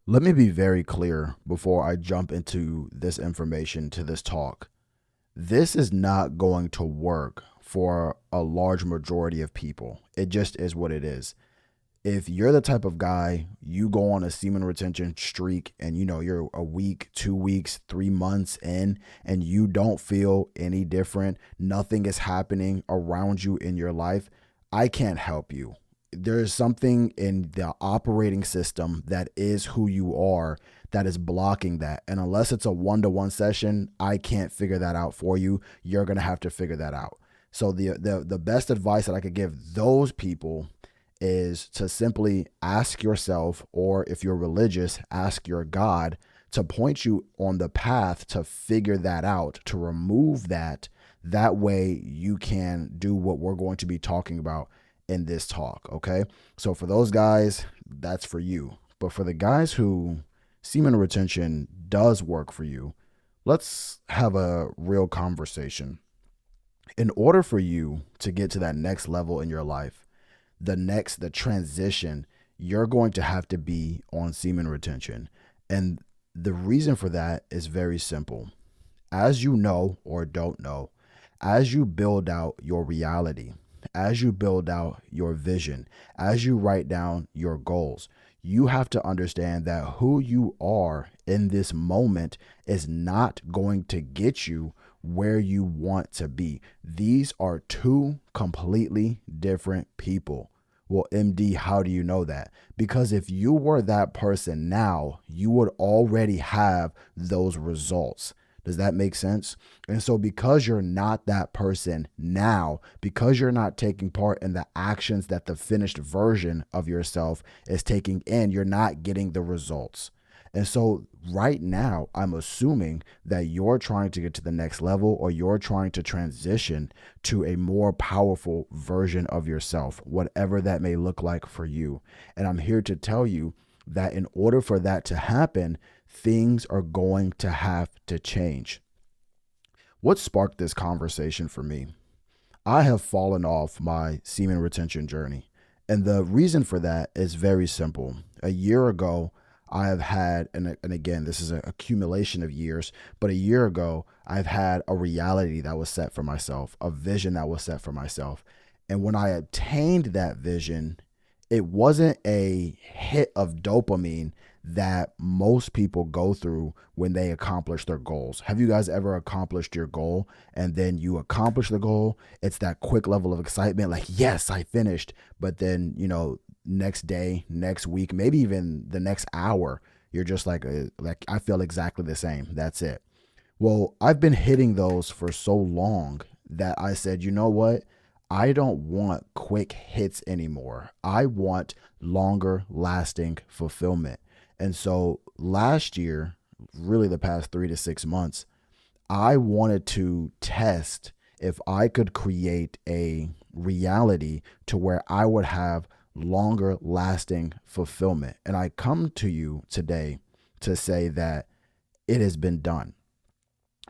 Let me be very clear before I jump into this information, to this talk. This is not going to work for a large majority of people. It just is what it is. If you're the type of guy, you go on a semen retention streak and you're a week, 2 weeks, 3 months in, and you don't feel any different, nothing is happening around you in your life, I can't help you. There's something in the operating system that is who you are that is blocking that. And unless it's a one-to-one session, I can't figure that out for you. You're going to have to figure that out. So the best advice that I could give those people is to simply ask yourself, or if you're religious, ask your God to point you on the path to figure that out, to remove that. That way you can do what we're going to be talking about in this talk. Okay. So for those guys, that's for you. But for the guys who semen retention does work for you, let's have a real conversation. In order for you to get to that next level in your life, the transition, you're going to have to be on semen retention. And the reason for that is very simple. As you know or don't know, as you build out your reality, as you build out your vision, as you write down your goals, you have to understand that who you are in this moment is not going to get you where you want to be. These are two completely different people. Well, MD, how do you know that? Because if you were that person now, you would already have those results. Does that make sense? And so, because you're not that person now, because you're not taking part in the actions that the finished version of yourself is taking in, you're not getting the results. And so, right now, I'm assuming that you're trying to get to the next level, or you're trying to transition to a more powerful version of yourself, whatever that may look like for you. And I'm here to tell you that in order for that to happen, things are going to have to change. What sparked this conversation for me? I have fallen off my semen retention journey. And the reason for that is very simple. A year ago, I have had, and again, this is an accumulation of years, but a year ago, I've had a reality that was set for myself, a vision that was set for myself. And when I obtained that vision, it wasn't a hit of dopamine that most people go through when they accomplish their goals. Have you guys ever accomplished your goal and then you accomplish the goal? It's that quick level of excitement, like, yes, I finished. But then, next day, next week, maybe even the next hour, you're just like I feel exactly the same. That's it. Well, I've been hitting those for so long that I said, you know what? I don't want quick hits anymore. I want longer lasting fulfillment. And so last year, really the past 3 to 6 months, I wanted to test if I could create a reality to where I would have longer lasting fulfillment. And I come to you today to say that it has been done.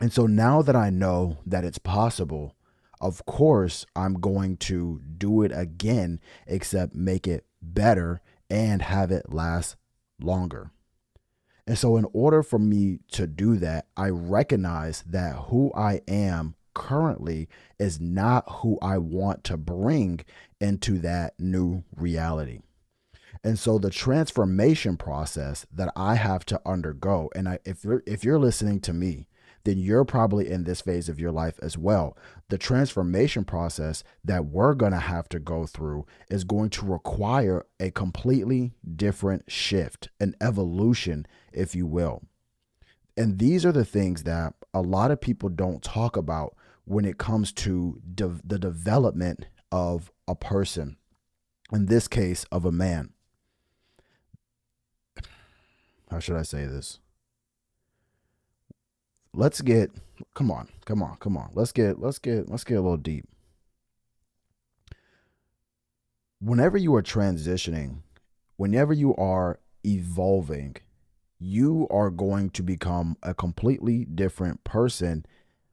And so now that I know that it's possible, of course, I'm going to do it again, except make it better and have it last longer. And so, in order for me to do that, I recognize that who I am currently is not who I want to bring into that new reality. And so the transformation process that I have to undergo, and if you're listening to me, then you're probably in this phase of your life as well. The transformation process that we're going to have to go through is going to require a completely different shift, an evolution, if you will. And these are the things that a lot of people don't talk about when it comes to the development of a person, in this case, of a man. How should I say this? Let's get come on. Let's get a little deep. Whenever you are transitioning, whenever you are evolving, you are going to become a completely different person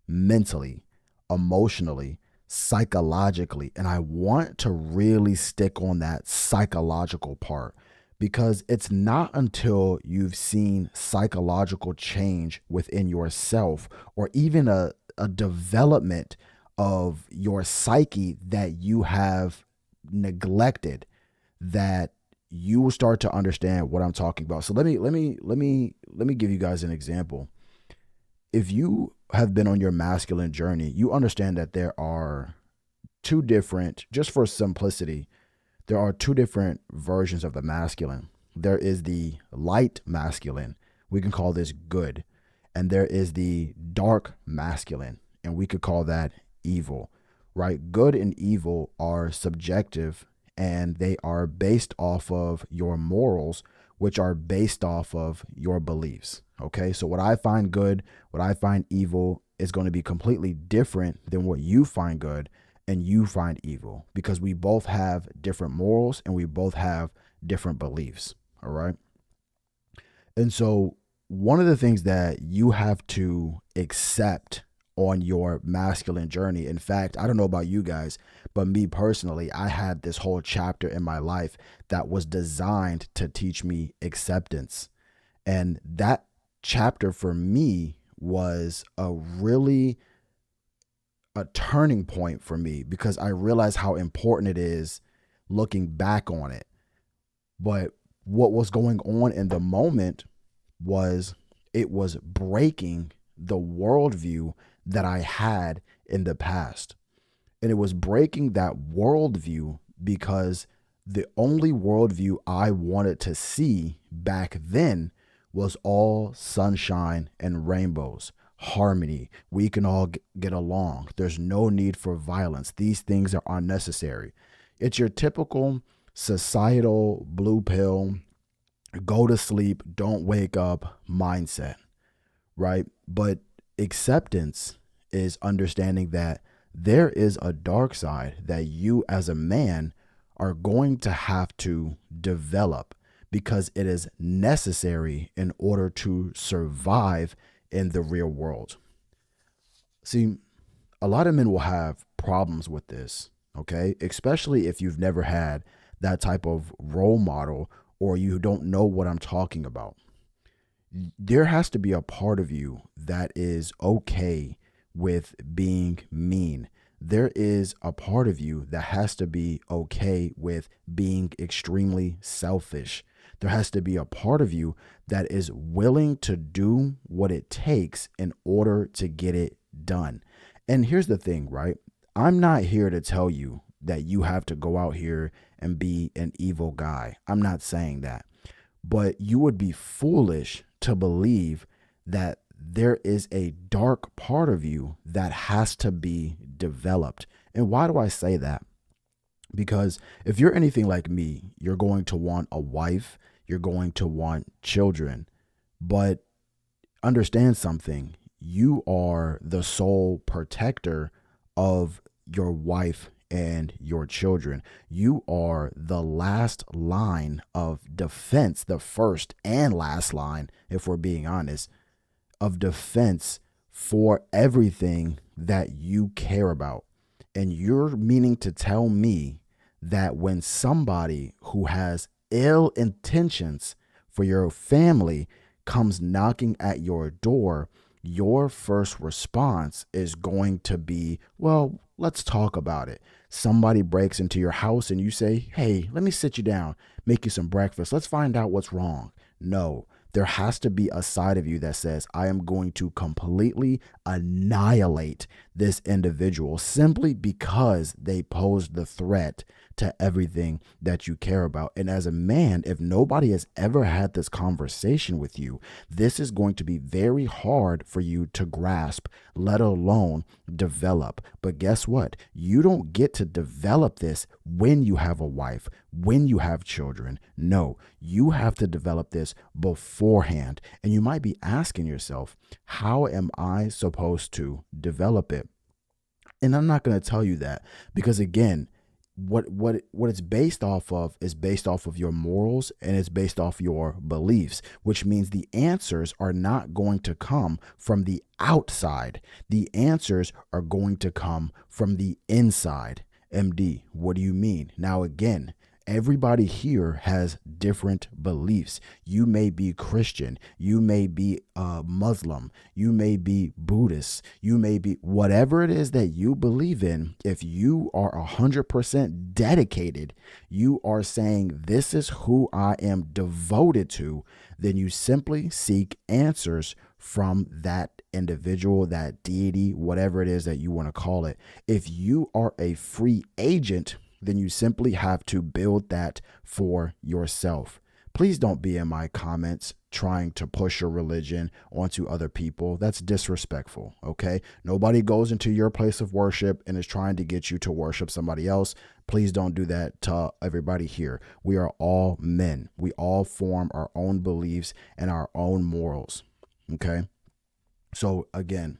mentally, emotionally, psychologically. And I want to really stick on that psychological part because it's not until you've seen psychological change within yourself or even a development of your psyche that you have neglected that you will start to understand what I'm talking about. So let me give you guys an example. If you have been on your masculine journey, you understand that there are two different, just for simplicity, there are two different versions of the masculine. There is the light masculine. We can call this good. And there is the dark masculine. And we could call that evil, right? Good and evil are subjective and they are based off of your morals, which are based off of your beliefs. Okay. So what I find good, what I find evil is going to be completely different than what you find good and you find evil because we both have different morals and we both have different beliefs. All right. And so, one of the things that you have to accept on your masculine journey, in fact, I don't know about you guys, but me personally, I had this whole chapter in my life that was designed to teach me acceptance. And that chapter for me was a turning point for me because I realized how important it is looking back on it. But what was going on in the moment was it was breaking the worldview that I had in the past. And it was breaking that worldview because the only worldview I wanted to see back then was all sunshine and rainbows, harmony. We can all get along. There's no need for violence. These things are unnecessary. It's your typical societal blue pill, go to sleep, don't wake up mindset, right? But acceptance is understanding that there is a dark side that you as a man are going to have to develop because it is necessary in order to survive in the real world. See, a lot of men will have problems with this, okay? Especially if you've never had that type of role model or you don't know what I'm talking about. There has to be a part of you that is okay with being mean. There is a part of you that has to be okay with being extremely selfish. There has to be a part of you that is willing to do what it takes in order to get it done. And here's the thing, right? I'm not here to tell you that you have to go out here and be an evil guy. I'm not saying that. But you would be foolish to believe that there is a dark part of you that has to be developed. And why do I say that? Because if you're anything like me, you're going to want a wife, you're going to want children. But understand something, you are the sole protector of your wife and your children. You are the last line of defense, the first and last line, if we're being honest, of defense for everything that you care about. And you're meaning to tell me that when somebody who has ill intentions for your family comes knocking at your door, your first response is going to be, well, let's talk about it. Somebody breaks into your house and you say, hey, let me sit you down, make you some breakfast. Let's find out what's wrong. No, there has to be a side of you that says, I am going to completely annihilate this individual simply because they posed the threat to everything that you care about. And as a man, if nobody has ever had this conversation with you, this is going to be very hard for you to grasp, let alone develop. But guess what? You don't get to develop this when you have a wife, when you have children. No, you have to develop this beforehand. And you might be asking yourself, how am I supposed to develop it? And I'm not going to tell you that because, again, what it's based off of is based off of your morals and it's based off your beliefs, which means the answers are not going to come from the outside. The answers are going to come from the inside. MD, what do you mean? Now, again, Everybody here has different beliefs. You may be Christian, you may be Muslim, you may be Buddhist, you may be whatever it is that you believe in. If you are 100% dedicated, you are saying, this is who I am devoted to, then you simply seek answers from that individual, that deity, whatever it is that you want to call it. If you are a free agent, then you simply have to build that for yourself. Please don't be in my comments trying to push your religion onto other people. That's disrespectful, okay? Nobody goes into your place of worship and is trying to get you to worship somebody else. Please don't do that to everybody here. We are all men. We all form our own beliefs and our own morals, okay? So again,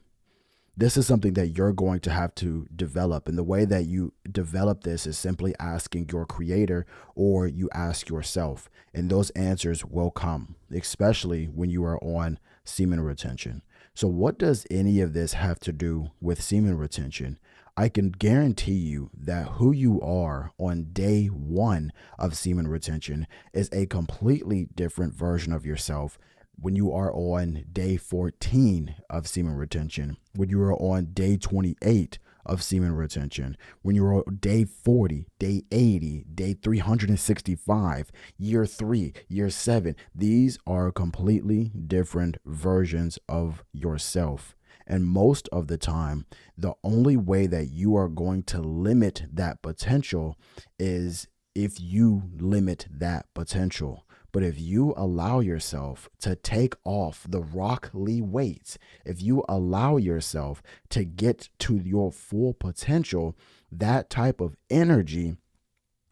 this is something that you're going to have to develop. And the way that you develop this is simply asking your creator, or you ask yourself, and those answers will come, especially when you are on semen retention. So what does any of this have to do with semen retention? I can guarantee you that who you are on day one of semen retention is a completely different version of yourself when you are on day 14 of semen retention, when you are on day 28 of semen retention, when you're on day 40, day 80, day 365, year 3, year 7. These are completely different versions of yourself. And most of the time, the only way that you are going to limit that potential is if you limit that potential. But if you allow yourself to take off the Rock Lee weights, if you allow yourself to get to your full potential, that type of energy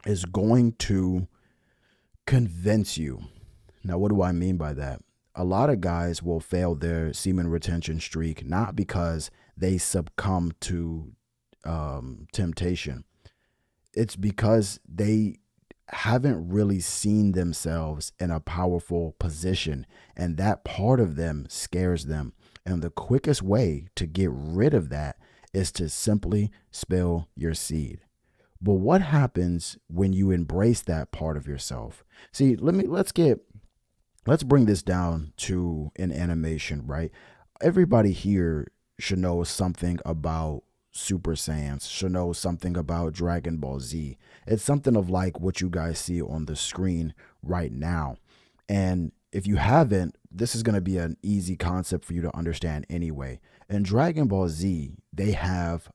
is going to convince you. Now, what do I mean by that? A lot of guys will fail their semen retention streak not because they succumb to temptation. It's because they haven't really seen themselves in a powerful position, and that part of them scares them. And the quickest way to get rid of that is to simply spill your seed. But what happens when you embrace that part of yourself? See, let's bring this down to an animation, right? Everybody here should know something about Super Saiyans, should know something about Dragon Ball Z. It's something of like what you guys see on the screen right now. And if you haven't, this is going to be an easy concept for you to understand anyway. In Dragon Ball Z, they have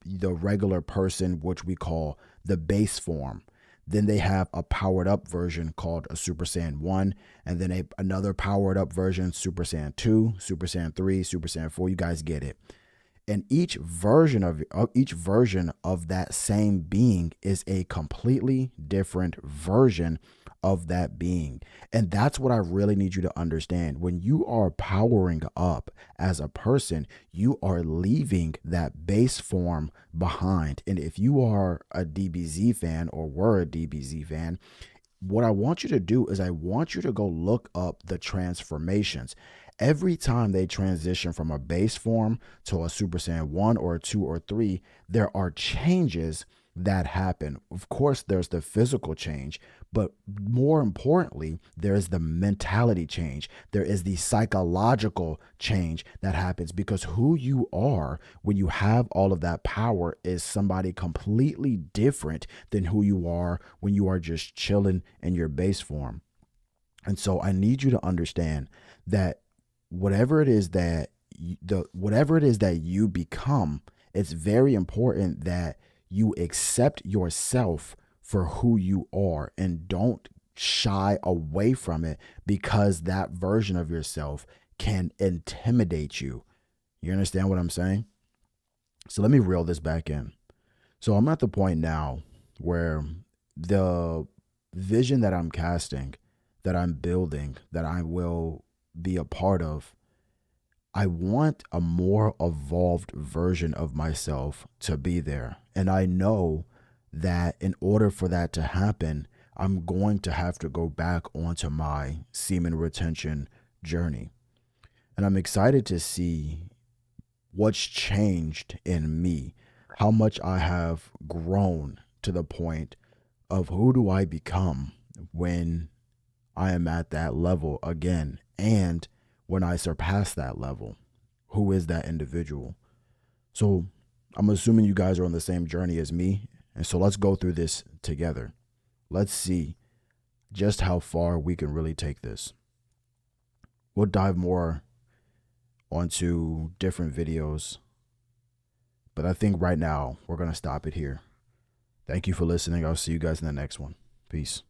the regular person, which we call the base form. Then they have a powered up version called a Super Saiyan 1, and then another powered up version, Super Saiyan 2, Super Saiyan 3, Super Saiyan 4. You guys get it. And each version of that same being is a completely different version of that being. And that's what I really need you to understand. When you are powering up as a person, you are leaving that base form behind. And if you are a DBZ fan or were a DBZ fan, what I want you to do is I want you to go look up the transformations. Every time they transition from a base form to a Super Saiyan 1 or 2 or 3, there are changes that happen. Of course, there's the physical change, but more importantly, there is the mentality change. There is the psychological change that happens, because who you are when you have all of that power is somebody completely different than who you are when you are just chilling in your base form. And so I need you to understand that whatever it is that you become, it's very important that you accept yourself for who you are and don't shy away from it, because that version of yourself can intimidate you. You understand what I'm saying? So let me reel this back in. So I'm at the point now where the vision that I'm casting, that I'm building, that I will be a part of, I want a more evolved version of myself to be there. And I know that in order for that to happen, I'm going to have to go back onto my semen retention journey. And I'm excited to see what's changed in me, how much I have grown to the point of who do I become when I am at that level again, and when I surpass that level, who is that individual? So I'm assuming you guys are on the same journey as me. And so let's go through this together. Let's see just how far we can really take this. We'll dive more onto different videos, but I think right now we're going to stop it here. Thank you for listening. I'll see you guys in the next one. Peace.